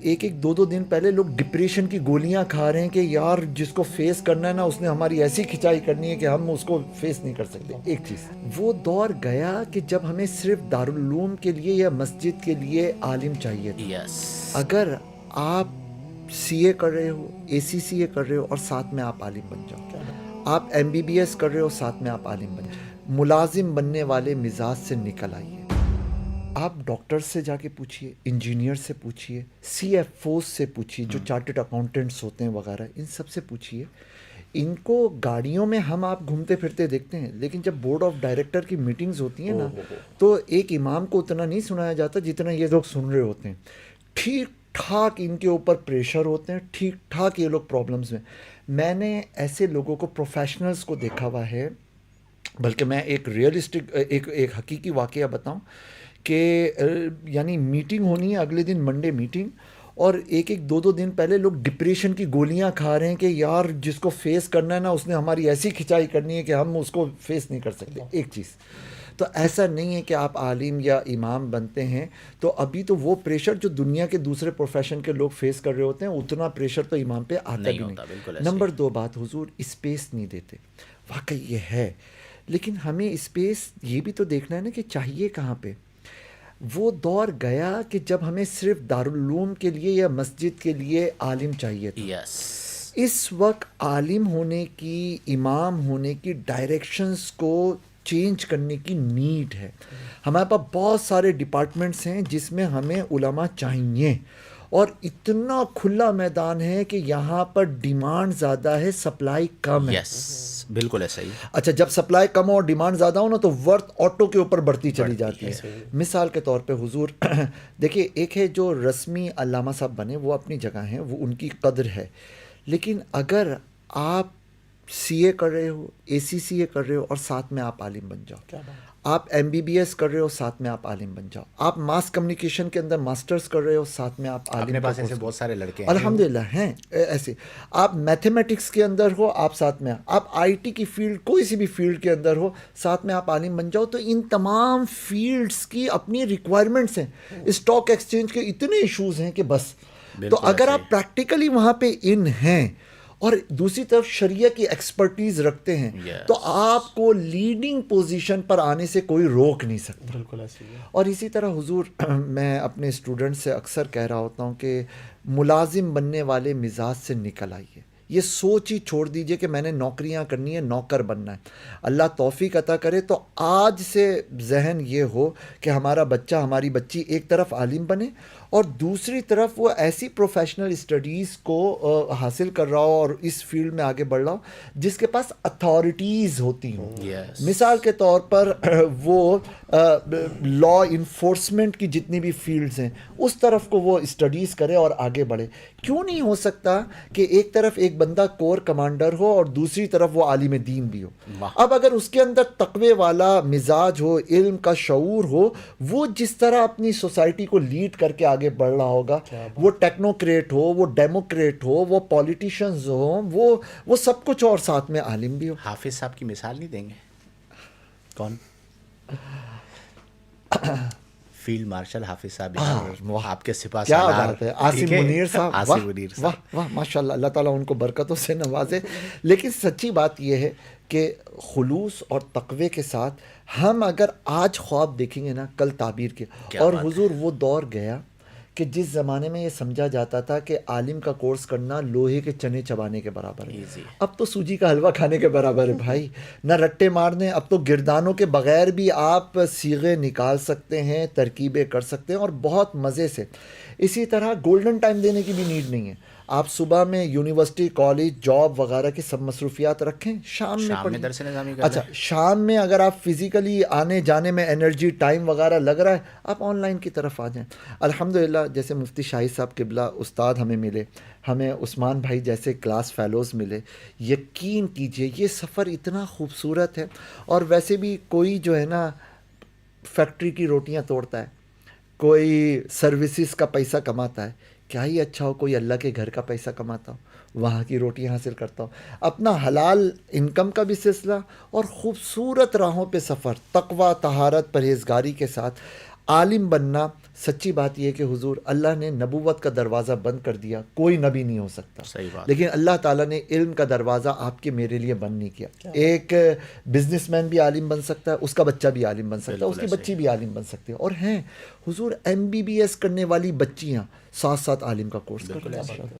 ایک ایک دو دو دن پہلے لوگ ڈپریشن کی گولیاں کھا رہے ہیں کہ یار جس کو فیس کرنا ہے نا اس نے ہماری ایسی کھچائی کرنی ہے کہ ہم اس کو فیس نہیں کر سکتے. ایک چیز وہ دور گیا کہ جب ہمیں صرف دارالعلوم کے لیے یا مسجد کے لیے عالم چاہیے تھا. یس اگر آپ سی اے کر رہے ہو, اے سی سی اے کر رہے ہو اور ساتھ میں آپ عالم بن جاؤ, آپ ایم بی بی ایس کر رہے ہو ساتھ میں آپ عالم بن جاؤ. ملازم بننے والے مزاج سے نکل آئیے. آپ ڈاکٹر سے جا کے پوچھیے, انجینئر سے پوچھیے, سی ایف اوز سے پوچھیے جو چارٹرڈ اکاؤنٹنٹس ہوتے ہیں وغیرہ, ان سب سے پوچھیے. ان کو گاڑیوں میں ہم آپ گھومتے پھرتے دیکھتے ہیں, لیکن جب بورڈ آف ڈائریکٹر کی میٹنگز ہوتی ہیں نا تو ایک امام کو اتنا نہیں سنایا جاتا جتنا یہ لوگ سن رہے ہوتے ہیں. ٹھیک ٹھاک ان کے اوپر پریشر ہوتے ہیں, ٹھیک ٹھاک یہ لوگ پرابلمس میں. میں نے ایسے لوگوں کو, پروفیشنلز کو دیکھا ہوا ہے. بلکہ میں ایک ریئلسٹک ایک حقیقی واقعہ بتاؤں کہ یعنی میٹنگ ہونی ہے اگلے دن منڈے میٹنگ, اور ایک ایک دو دو دن پہلے لوگ ڈپریشن کی گولیاں کھا رہے ہیں کہ یار جس کو فیس کرنا ہے نا اس نے ہماری ایسی کھچائی کرنی ہے کہ ہم اس کو فیس نہیں کر سکتے. ایک چیز تو ایسا نہیں ہے کہ آپ عالم یا امام بنتے ہیں تو ابھی تو وہ پریشر جو دنیا کے دوسرے پروفیشن کے لوگ فیس کر رہے ہوتے ہیں اتنا پریشر تو امام پہ آتا بھی ہوتا, بالکل نہیں. ایسے نمبر 2 بات, حضور اسپیس نہیں دیتے, واقعی یہ ہے, لیکن ہمیں اسپیس یہ بھی تو دیکھنا ہے نا کہ چاہیے کہاں پہ. وہ دور گیا کہ جب ہمیں صرف دارالعلوم کے لیے یا مسجد کے لیے عالم چاہیے تھا. یس اس وقت عالم ہونے کی, امام ہونے کی ڈائریکشنز کو چینج کرنے کی نیڈ ہے. ہمارے پاس بہت سارے ڈپارٹمنٹس ہیں جس میں ہمیں علماء چاہیے, اور اتنا کھلا میدان ہے کہ یہاں پر ڈیمانڈ زیادہ ہے, سپلائی کم ہے. یس بالکل ایسا ہی. اچھا, جب سپلائی کم ہو اور ڈیمانڈ زیادہ ہو نا تو ورتھ آٹو کے اوپر بڑھتی چلی جاتی ہے. مثال کے طور پہ حضور دیکھیے, ایک ہے جو رسمی علامہ صاحب بنے, وہ اپنی جگہ ہیں, وہ ان کی قدر ہے. لیکن اگر آپ سی اے کر رہے ہو, اے سی سی اے کر رہے ہو اور ساتھ میں آپ عالم بن جاؤ, آپ ایم بی بی ایس کر رہے ہو ساتھ میں آپ عالم بن جاؤ, آپ ماس کمیونیکیشن کے اندر ماسٹرز کر رہے ہو ساتھ میں آپ عالم. اپنے پاس ایسے بہت سارے لڑکے ہیں الحمد للہ ہیں ایسے. آپ میتھمیٹکس کے اندر ہو آپ ساتھ میں, آپ آئی ٹی کی فیلڈ, کوئی سی بھی فیلڈ کے اندر ہو ساتھ میں آپ عالم بن جاؤ. تو ان تمام فیلڈس کی اپنی ریکوائرمنٹس ہیں. اسٹاک ایکسچینج کے اتنے ایشوز ہیں کہ بس. تو اگر آپ پریکٹیکلی وہاں پہ ان ہیں اور دوسری طرف شریعہ کی ایکسپرٹیز رکھتے ہیں تو آپ کو لیڈنگ پوزیشن پر آنے سے کوئی روک نہیں سکتا. بالکل ایسے ہی. اور اسی طرح حضور میں اپنے اسٹوڈنٹ سے اکثر کہہ رہا ہوتا ہوں کہ ملازم بننے والے مزاج سے نکل آئیے. یہ سوچ ہی چھوڑ دیجئے کہ میں نے نوکریاں کرنی ہے, نوکر بننا ہے. اللہ توفیق عطا کرے تو آج سے ذہن یہ ہو کہ ہمارا بچہ, ہماری بچی ایک طرف عالم بنے اور دوسری طرف وہ ایسی پروفیشنل اسٹڈیز کو حاصل کر رہا ہو اور اس فیلڈ میں آگے بڑھ رہا ہو جس کے پاس اتھارٹیز ہوتی ہوں. مثال کے طور پر وہ لا انفورسمنٹ کی جتنی بھی فیلڈز ہیں اس طرف کو وہ اسٹڈیز کرے اور آگے بڑھے. کیوں نہیں ہو سکتا کہ ایک طرف ایک بندہ کور کمانڈر ہو اور دوسری طرف وہ عالم دین بھی ہو. اب اگر اس کے اندر تقوی والا مزاج ہو, علم کا شعور ہو, وہ جس طرح اپنی سوسائٹی کو لیڈ کر کے آگے بڑھ رہا ہوگا, وہ ٹیکنوکریٹ ہو, وہ ڈیموکریٹ ہو, وہ پولیٹیشنز ہوں, وہ سب کچھ اور ساتھ میں عالم بھی ہو. حافظ صاحب کی مثال نہیں دیں گے؟ کون؟ فیلڈ مارشل حافظ صاحب, آپ کے سپاہ کیا سالار. بات ہے, عاصم منیر صاحب, واہ واہ ماشاء اللہ, اللہ تعالیٰ ان کو برکتوں سے نوازے. لیکن سچی بات یہ ہے کہ خلوص اور تقوی کے ساتھ ہم اگر آج خواب دیکھیں گے نا کل تعبیر کے. اور حضور وہ دور گیا کہ جس زمانے میں یہ سمجھا جاتا تھا کہ عالم کا کورس کرنا لوہے کے چنے چبانے کے برابر ہے, اب تو سوجی کا حلوہ کھانے کے برابر ہے بھائی. نہ رٹے مارنے, اب تو گردانوں کے بغیر بھی آپ صیغے نکال سکتے ہیں, ترکیبیں کر سکتے ہیں اور بہت مزے سے. اسی طرح گولڈن ٹائم دینے کی بھی نیڈ نہیں ہے. آپ صبح میں یونیورسٹی, کالج, جاب وغیرہ کی سب مصروفیات رکھیں, شام میں درس نظامی کر. اچھا, شام میں اگر آپ فزیکلی آنے جانے میں انرجی, ٹائم وغیرہ لگ رہا ہے, آپ آن لائن کی طرف آ جائیں. الحمدللہ جیسے مفتی شاہد صاحب قبلہ استاد ہمیں ملے, ہمیں عثمان بھائی جیسے کلاس فیلوز ملے. یقین کیجئے یہ سفر اتنا خوبصورت ہے. اور ویسے بھی کوئی جو ہے نا فیکٹری کی روٹیاں توڑتا ہے, کوئی سروسز کا پیسہ کماتا ہے, کیا ہی اچھا ہو کوئی اللہ کے گھر کا پیسہ کماتا ہو, وہاں کی روٹیاں حاصل کرتا ہو, اپنا حلال انکم کا بھی سلسلہ اور خوبصورت راہوں پہ سفر, تقوی, طہارت, پرہیزگاری کے ساتھ. عالم بننا سچی بات یہ ہے کہ حضور اللہ نے نبوت کا دروازہ بند کر دیا, کوئی نبی نہیں ہو سکتا, صحیح بات. لیکن اللہ تعالیٰ نے علم کا دروازہ آپ کے میرے لیے بند نہیں کیا. ایک بزنس مین بھی عالم بن سکتا ہے, اس کا بچہ بھی عالم بن سکتا ہے, اس کی بچی بھی عالم بن سکتی ہے, اور ہیں حضور MBBS کرنے والی بچیاں ساتھ ساتھ عالم کا کورس کرتی ہیں.